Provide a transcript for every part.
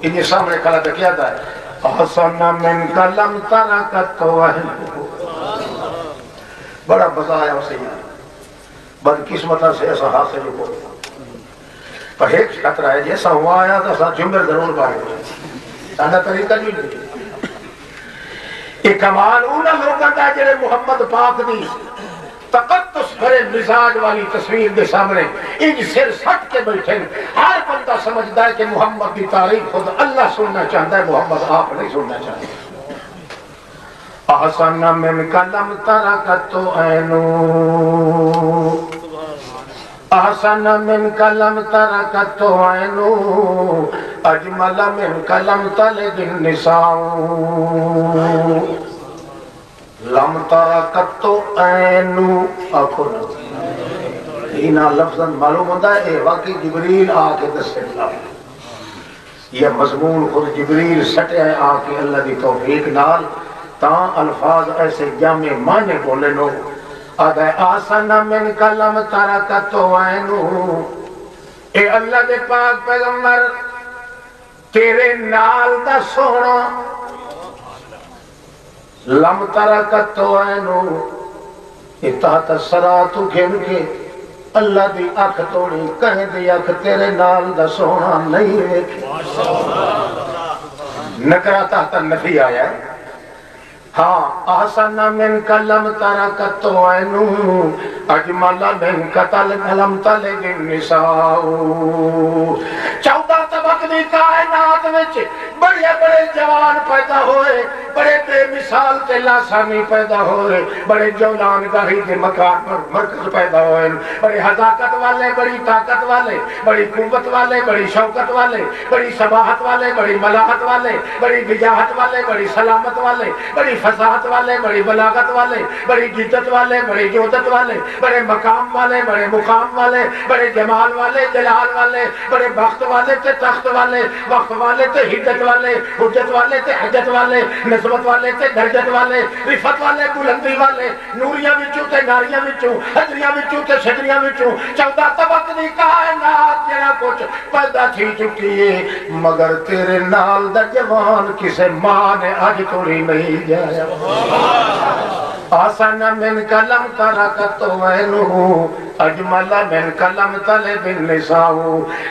انہیں سامنے کھلا تو کیا تھا احسن من کلم ترکت اہلہ، بڑا مزہ آیا اسے یہاں، بدقسمتہ سے ایسا حاصل ہو پر ایک خطرہ ہے جیسا ہوا آیا تھا ساتھ جمبر ضرور بارے سانا طریقہ جو نہیں ایک کمال اونا لوگا تھا جنہیں محمد پاک دی تقدس بھرے مزاج والی تصویر دے سامنے ان سر سٹ کے بیٹھے ہر بندہ سمجھتا ہے کہ محمد کی تاریخ خود اللہ سننا چاہتا ہے، محمد آپ نہیں سننا چاہتا۔ احسن من کلم ترکت عینو، احسن من کلم ترکت عینو، اجمل من کلم تلد النساء، لم ترکت عینو اکھن۔ اینا لفظاً معلوم ہوتا ہے اے واقعی جبریل آکے دسے اللہ، یہ مضمون خود جبریل سٹے ہیں آکے اللہ دی توفیق نال تاں الفاظ ایسے جامع معنی بولے نو آدھا ہے آسن من کلم ترکت عینو، اے اللہ دے پاک پیغمبر تیرے نال دا سونا، لم ترکت عینو، اتحت الصراط گھن کے اللہ دی اکھ توڑی کہیں دی اکھ تیرے نال دا سونا نہیں ویکھی۔ نکرہ تحت النفی آیا ہے، ہاں احسن من کلم ترکت عینو، اجمل من کلم تلد النساء۔ 14 طبق دی کائنات وچ بڑے بڑے جوان پیدا ہوئے، بڑے بے مثال تے لاسانی پیدا ہوئے، بڑے جولان گاہی کے مکان پر مرکز پیدا ہوئے، بڑے حذاقت والے، بڑی طاقت والے، بڑی قوت والے، بڑی شوکت والے، بڑی صباحت والے، بڑی ملاحت والے، بڑی وجاہت والے، بڑی سلامت والے، بڑی فصاحت والے، بڑی بلاغت والے، بڑی جدت والے، بڑی جودت والے، بڑے مقام والے، بڑے مقام والے، بڑے جمال والے، جلال والے، بڑے بخت والے تے تخت والے، وقت والے تے حدت والے، حجت والے تے حجت والے، نسبت والے تے درجت والے، رفت والے بلندی والے، نوریاں وچوں تے ناریاں وچوں، حجریاں وچوں تے شجریاں وچوں، 14 طبق دی کائنات جڑا کچھ پیدا تھی چکی ہے، مگر تیرے نال دا جوان کسے ماں نے اج توڑی نہیں جایا۔ آسن من کلم ترکت عینو، اجمل من کلم تلد النساء۔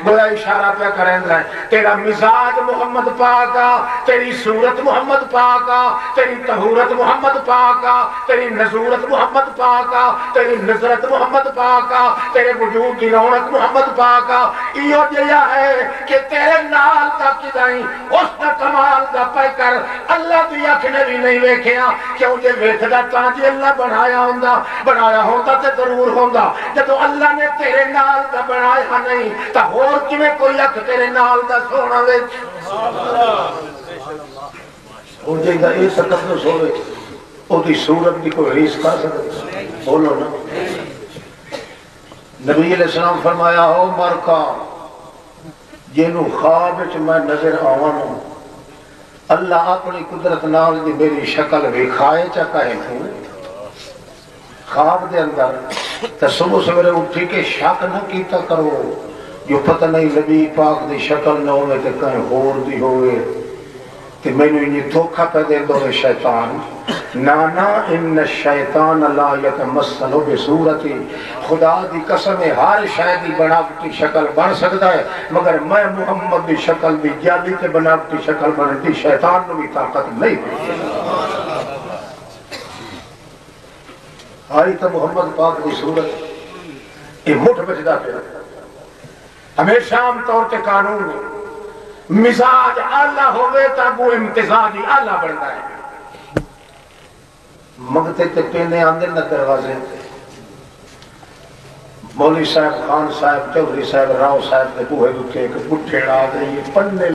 گویا اشارہ پہ کریں گے تیرا مزاج محمد پاکا، تیری صورت محمد پاکا، تیری طہورت محمد پاکا، تیری نزورت محمد پاکا، تیری نظرت محمد پاکا، تیرے وجود کی رونق محمد پاکا، ایو جیا ہے کہ تیرے نال دا کدائیں اس دا کمال دا پہ کر اللہ دی اکھ نے بھی نہیں ویکھیا، کیوں جے ویکھدا تاں جی اللہ بنایا ہوندا تے ضرور ہوندا، جدو اللہ نے تیرے نال دا بنایا نہیں تا ہور کیویں کوئی اکھ تیرے نال دا سونا وچ ہو جائے گا۔ یہ تقدس ہوئے او دی صورت دی کوئی ریس کر سکتا، بولو نا۔ نبی علیہ السلام فرمایا ہو مرکا جنوں خواب وچ میں نظر آواں، اللہ اپنی قدرت نال دی میری شکل وکھائے چا کہے تھوں خواب دے اندر تے صبح سویرے اٹھی کے شک نہ کیتا کرو جو پتہ نہیں نبی پاک دی شکل نہ ہوئے تے کہیں ہور دی ہوئے تے میں نے انہیں دھوکہ پہ دے دو شیطان۔ نانا ان الشیطان لا یتمثل بصورتی، خدا دی قسم ہر شاید بناوٹی شکل بن سکتا ہے، مگر میں محمد دی شکل دی جعلی تے بناوٹی شکل بنتی شیطان نو بھی طاقت نہیں دی۔ آئی تو محمد پاک دی صورت یہ مٹھ بجدہ پہ ہمیشہ عام طور تے قانون مزاج اعلیٰ ہوئے تب وہ امتزاجی اعلیٰ بڑھتا ہے۔ مگتے تے پینے آندے نہ دروازے مولوی صاحب، خان صاحب، چودھری صاحب، راؤ صاحب دے بوہے دکھے ایک بٹھے آ گئی پنے